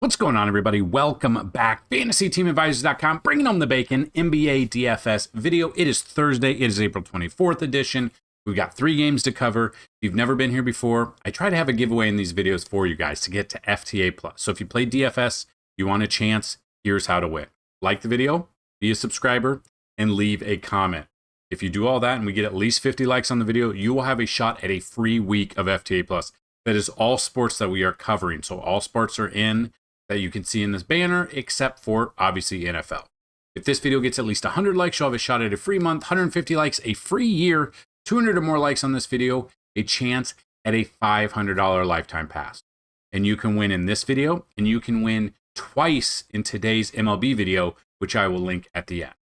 What's going on, everybody? Welcome back. FantasyTeamAdvisors.com, bringing home the bacon, NBA DFS video. It is Thursday. It is April 24th edition. We've got 3 games to cover. If you've never been here before, I try to have a giveaway in these videos for you guys to get to FTA+. So if you play DFS, you want a chance, here's how to win. Like the video, be a subscriber, and leave a comment. If you do all that and we get at least 50 likes on the video, you will have a shot at a free week of FTA+. That is all sports that we are covering. So all sports are in that you can see in this banner, except for, obviously, NFL. If this video gets at least 100 likes, you'll have a shot at a free month, 150 likes, a free year, 200 or more likes on this video, a chance at a $500 lifetime pass. And you can win in this video, and you can win twice in today's MLB video, which I will link at the end.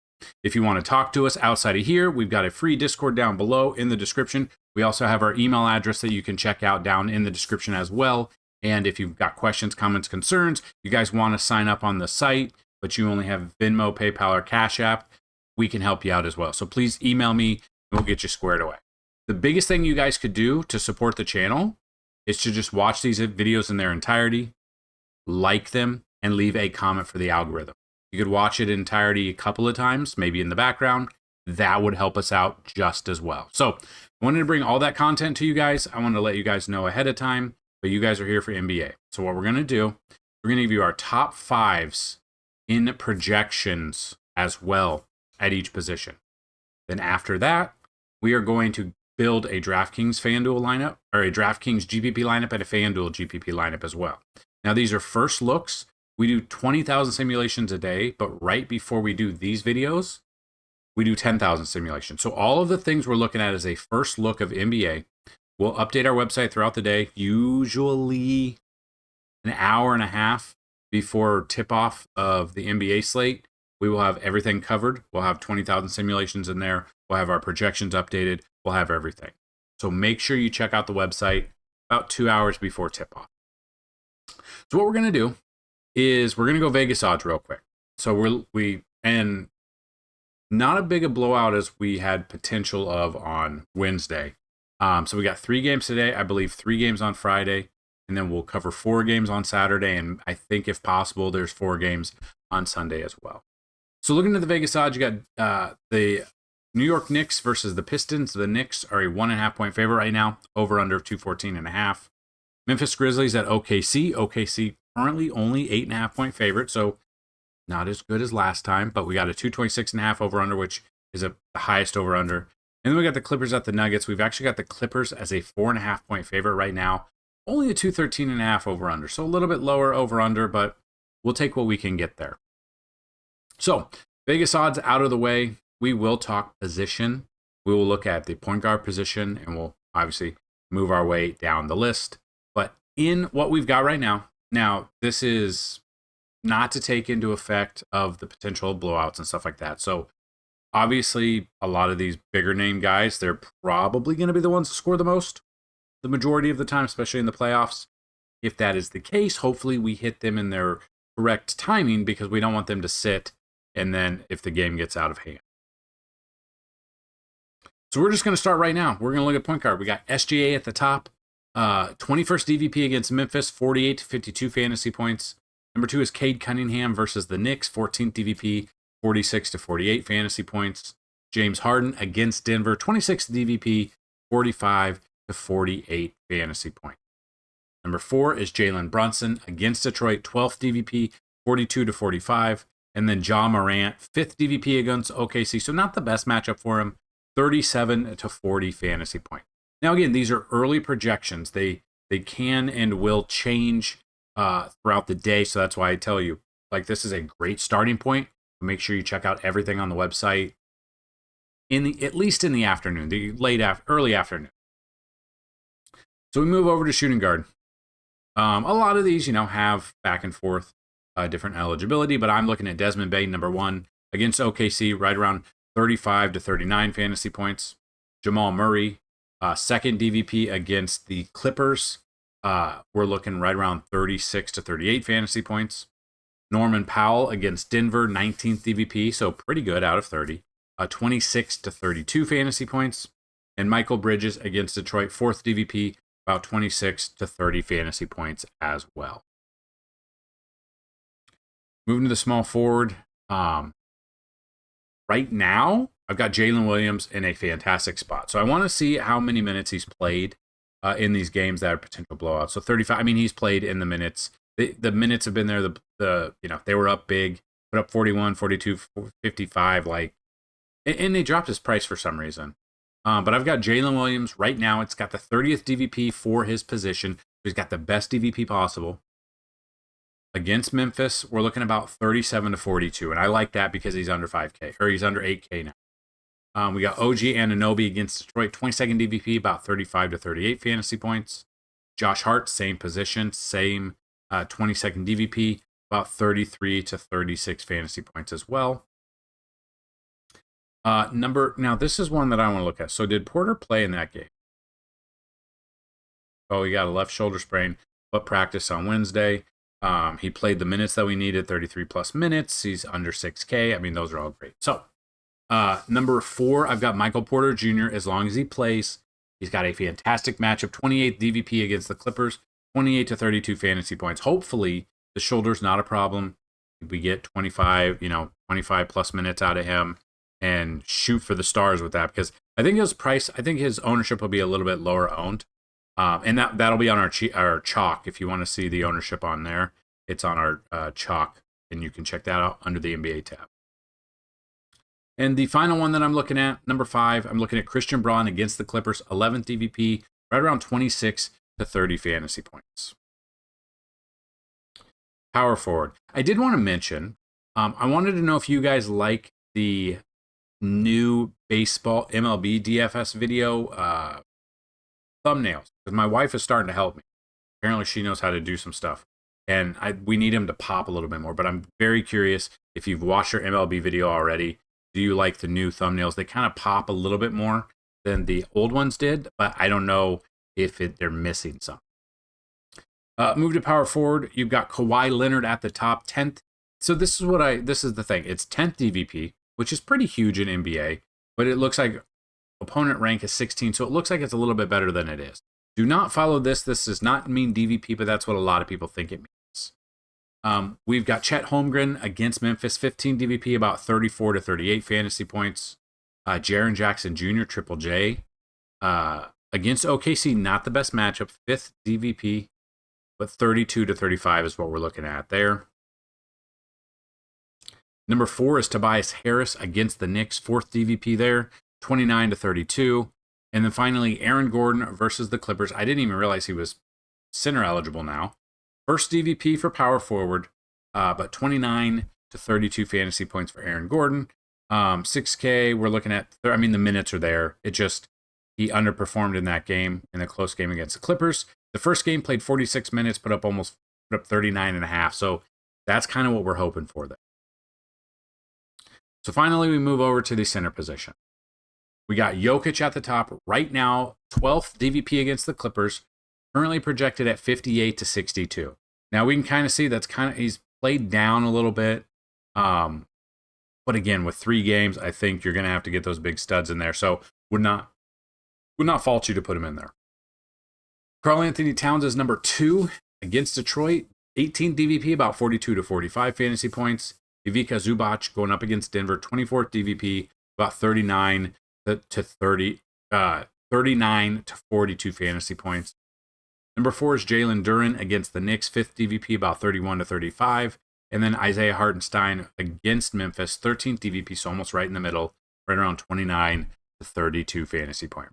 If you want to talk to us outside of here, we've got a free Discord down below in the description. We also have our email address that you can check out down in the description as well. And if you've got questions, comments, concerns, you guys want to sign up on the site, but you only have Venmo, PayPal, or Cash App, we can help you out as well. So please email me and we'll get you squared away. The biggest thing you guys could do to support the channel is to just watch these videos in their entirety, like them, and leave a comment for the algorithm. You could watch it in entirety a couple of times, maybe in the background. That would help us out just as well. So I wanted to bring all that content to you guys. I wanted to let you guys know ahead of time, but you guys are here for NBA. So what we're going to do, we're going to give you our top 5s in projections as well at each position. Then after that, we are going to build a DraftKings FanDuel lineup, or a DraftKings GPP lineup and a FanDuel GPP lineup as well. Now, these are first looks. We do 20,000 simulations a day, but right before we do these videos, we do 10,000 simulations. So all of the things we're looking at is a first look of NBA. We'll update our website throughout the day, usually an hour and a half before tip-off of the NBA slate. We will have everything covered. We'll have 20,000 simulations in there. We'll have our projections updated. We'll have everything. So make sure you check out the website about 2 hours before tip-off. So what we're going to do is we're going to go Vegas odds real quick. So and not a big a blowout as we had potential of on Wednesday. So we got 3 games today, I believe 3 games on Friday, and then we'll cover 4 games on Saturday, and I think if possible, there's 4 games on Sunday as well. So looking at the Vegas odds, you got the New York Knicks versus the Pistons. The Knicks are a 1.5 point favorite right now, over under 214.5. Memphis Grizzlies at OKC. OKC currently only 8.5 point favorite, so not as good as last time, but we got a 226.5 over under, which is the highest over under. And then we got the Clippers at the Nuggets. We've actually got the Clippers as a 4.5 point favorite right now, only a 213.5 over under, so a little bit lower over under, but we'll take what we can get there. So Vegas odds out of the way. We will talk position. We will look at the point guard position, and we'll obviously move our way down the list. But in what we've got right now, this is not to take into effect of the potential blowouts and stuff like that. So obviously, a lot of these bigger name guys, they're probably going to be the ones to score the most the majority of the time, especially in the playoffs. If that is the case, hopefully we hit them in their correct timing, because we don't want them to sit and then if the game gets out of hand. So we're just going to start right now. We're going to look at point guard. We got SGA at the top. 21st DVP against Memphis, 48 to 52 fantasy points. Number 2 is Cade Cunningham versus the Knicks, 14th DVP, 46 to 48 fantasy points. James Harden against Denver, 26th DVP, 45 to 48 fantasy points. Number 4 is Jalen Brunson against Detroit, 12th DVP, 42 to 45. And then Ja Morant, 5th DVP against OKC. So not the best matchup for him, 37 to 40 fantasy points. Now, again, these are early projections. They can and will change throughout the day. So that's why I tell you, like, this is a great starting point. Make sure you check out everything on the website at least in the afternoon, early afternoon. So we move over to shooting guard. A lot of these, have back and forth different eligibility, but I'm looking at Desmond Bane, number 1 against OKC, right around 35 to 39 fantasy points. Jamal Murray, 2nd DVP against the Clippers. We're looking right around 36 to 38 fantasy points. Norman Powell against Denver, 19th DVP, so pretty good out of 30. 26 to 32 fantasy points. And Michael Bridges against Detroit, 4th DVP, about 26 to 30 fantasy points as well. Moving to the small forward. Right now, I've got Jalen Williams in a fantastic spot. So I want to see how many minutes he's played in these games that are potential blowouts. So 35. I mean, he's played in the minutes. The minutes have been there. They were up big, put up 41, 42, 55. And they dropped his price for some reason. But I've got Jalen Williams right now. It's got the 30th DVP for his position. He's got the best DVP possible. Against Memphis, we're looking about 37 to 42, and I like that because he's under 5K, or he's under 8K now. We got OG Anunoby against Detroit, 22nd DVP, about 35 to 38 fantasy points. Josh Hart, same position, same 22nd DVP, about 33 to 36 fantasy points as well. Now this is one that I want to look at. So did Porter play in that game? Oh, he got a left shoulder sprain, but practice on Wednesday. He played the minutes that we needed, 33 plus minutes. He's under 6K. I mean, those are all great. So, number 4, I've got Michael Porter Jr. As long as he plays, he's got a fantastic matchup. 28th DVP against the Clippers, 28 to 32 fantasy points. Hopefully, the shoulder's not a problem. We get 25 plus minutes out of him and shoot for the stars with that, because I think his ownership will be a little bit lower owned. And that'll be on our chalk. If you want to see the ownership on there, it's on our chalk, and you can check that out under the NBA tab. And the final one that I'm looking at, number 5, I'm looking at Christian Braun against the Clippers, 11th DVP, right around 26 to 30 fantasy points. Power forward. I did want to mention, I wanted to know if you guys like the new baseball MLB DFS video thumbnails, because my wife is starting to help me. Apparently she knows how to do some stuff, and we need him to pop a little bit more. But I'm very curious if you've watched your MLB video already. Do you like the new thumbnails? They kind of pop a little bit more than the old ones did, but I don't know if they're missing something. Move to power forward. You've got Kawhi Leonard at the top, 10th. So this is the thing. It's 10th DVP, which is pretty huge in NBA, but it looks like opponent rank is 16, so it looks like it's a little bit better than it is. Do not follow this. This does not mean DVP, but that's what a lot of people think it means. We've got Chet Holmgren against Memphis, 15 DVP, about 34 to 38 fantasy points. Jaren Jackson Jr., Triple J. Against OKC, not the best matchup, 5th DVP, but 32 to 35 is what we're looking at there. Number 4 is Tobias Harris against the Knicks, 4th DVP there, 29 to 32. And then finally, Aaron Gordon versus the Clippers. I didn't even realize he was center eligible now. First DVP for power forward, but 29 to 32 fantasy points for Aaron Gordon. 6K, we're looking at, the minutes are there. He underperformed in that game, in the close game against the Clippers. The first game played 46 minutes, put up 39 and a half. So that's kind of what we're hoping for there. So finally, we move over to the center position. We got Jokic at the top right now, 12th DVP against the Clippers, currently projected at 58 to 62. Now we can kind of see he's played down a little bit. But again, with 3 games, I think you're going to have to get those big studs in there. So would not fault you to put him in there. Karl-Anthony Towns is number 2 against Detroit, 18th DVP, about 42 to 45 fantasy points. Ivica Zubac going up against Denver, 24th DVP, about 39 to 42 fantasy points. Number 4 is Jalen Duren against the Knicks, 5th DVP, about 31 to 35. And then Isaiah Hartenstein against Memphis, 13th DVP, so almost right in the middle, right around 29 to 32 fantasy point.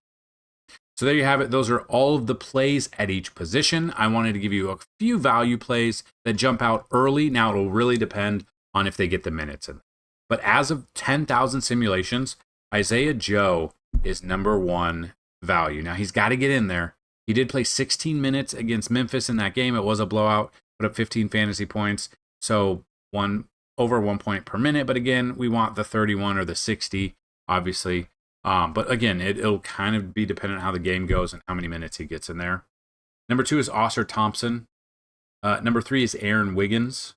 So there you have it. Those are all of the plays at each position. I wanted to give you a few value plays that jump out early. Now it'll really depend on if they get the minutes in. But as of 10,000 simulations, Isaiah Joe is number 1 value. Now he's got to get in there. He did play 16 minutes against Memphis in that game. It was a blowout, put up 15 fantasy points. So over 1 point per minute. But again, we want the 31 or the 60, obviously. But again, it'll kind of be dependent on how the game goes and how many minutes he gets in there. Number 2 is Oscar Thompson. Number 3 is Aaron Wiggins.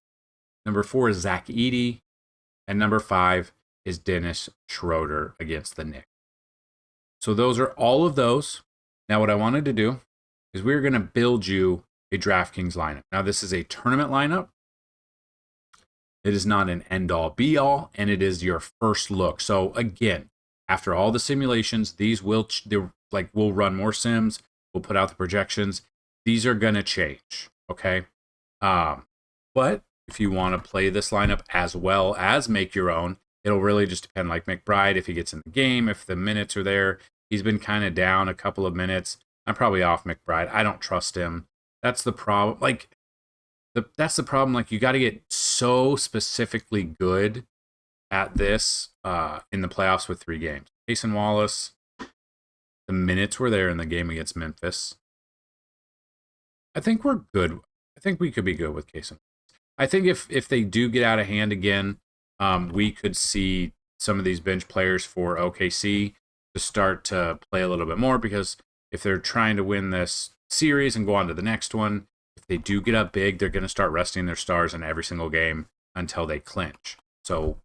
Number 4 is Zach Edey. And number 5 is Dennis Schroeder against the Knicks. So those are all of those. Now what I wanted to do is we're going to build you a DraftKings lineup. Now this is a tournament lineup. It is not an end-all be-all, and it is your first look. So again, after all the simulations, these will we'll run more sims. We'll put out the projections. These are gonna change, okay? But if you want to play this lineup as well as make your own, it'll really just depend. Like McBride, if he gets in the game, if the minutes are there. He's been kind of down a couple of minutes. I'm probably off McBride. I don't trust him. That's the problem. That's the problem. Like, you got to get so specifically good at this in the playoffs with 3 games. Jason Wallace, the minutes were there in the game against Memphis. I think we're good. I think we could be good with Jason. I think if they do get out of hand again, we could see some of these bench players for OKC to start to play a little bit more, because if they're trying to win this series and go on to the next one, if they do get up big, they're going to start resting their stars in every single game until they clinch. So,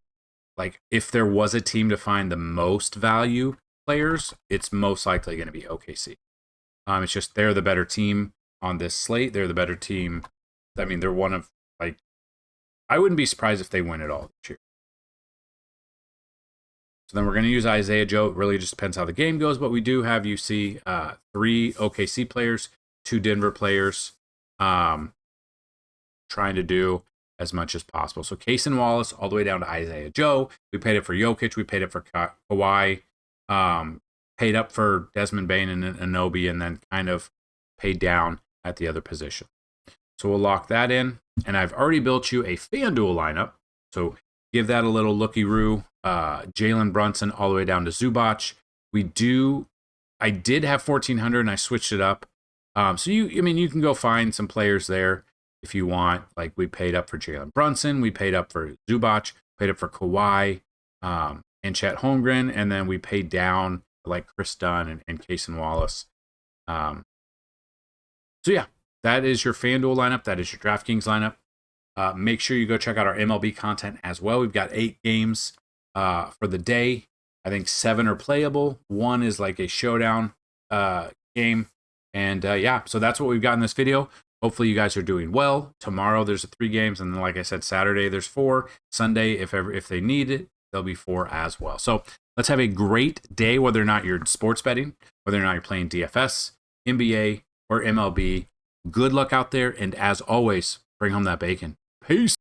like, if there was a team to find the most value players, it's most likely going to be OKC. It's just they're the better team on this slate. They're the better team. I mean, they're one of, like, I wouldn't be surprised if they win it all this year. So then we're going to use Isaiah Joe. It really just depends how the game goes, but we do have, you see, 3 OKC players, 2 Denver players, trying to do as much as possible. So Cason Wallace all the way down to Isaiah Joe. We paid it for Jokic. We paid it for Kawhi. Paid up for Desmond Bane and Anunoby, and then kind of paid down at the other position. So we'll lock that in. And I've already built you a FanDuel lineup. So give that a little looky-roo. Jalen Brunson all the way down to Zubac. I did have 1,400 and I switched it up. So you can go find some players there if you want. Like, we paid up for Jalen Brunson. We paid up for Zubac. Paid up for Kawhi and Chet Holmgren. And then we paid down like Chris Dunn and Cason Wallace. So yeah, that is your FanDuel lineup. That is your DraftKings lineup. Make sure you go check out our MLB content as well. We've got 8 games for the day. I think 7 are playable. 1 is like a showdown game. And yeah, so that's what we've got in this video. Hopefully you guys are doing well. Tomorrow there's 3 games. And then, like I said, Saturday there's 4. Sunday, if they need it, there'll be 4 as well. So let's have a great day, whether or not you're sports betting, whether or not you're playing DFS, NBA, or MLB. Good luck out there. And as always, bring home that bacon. Peace.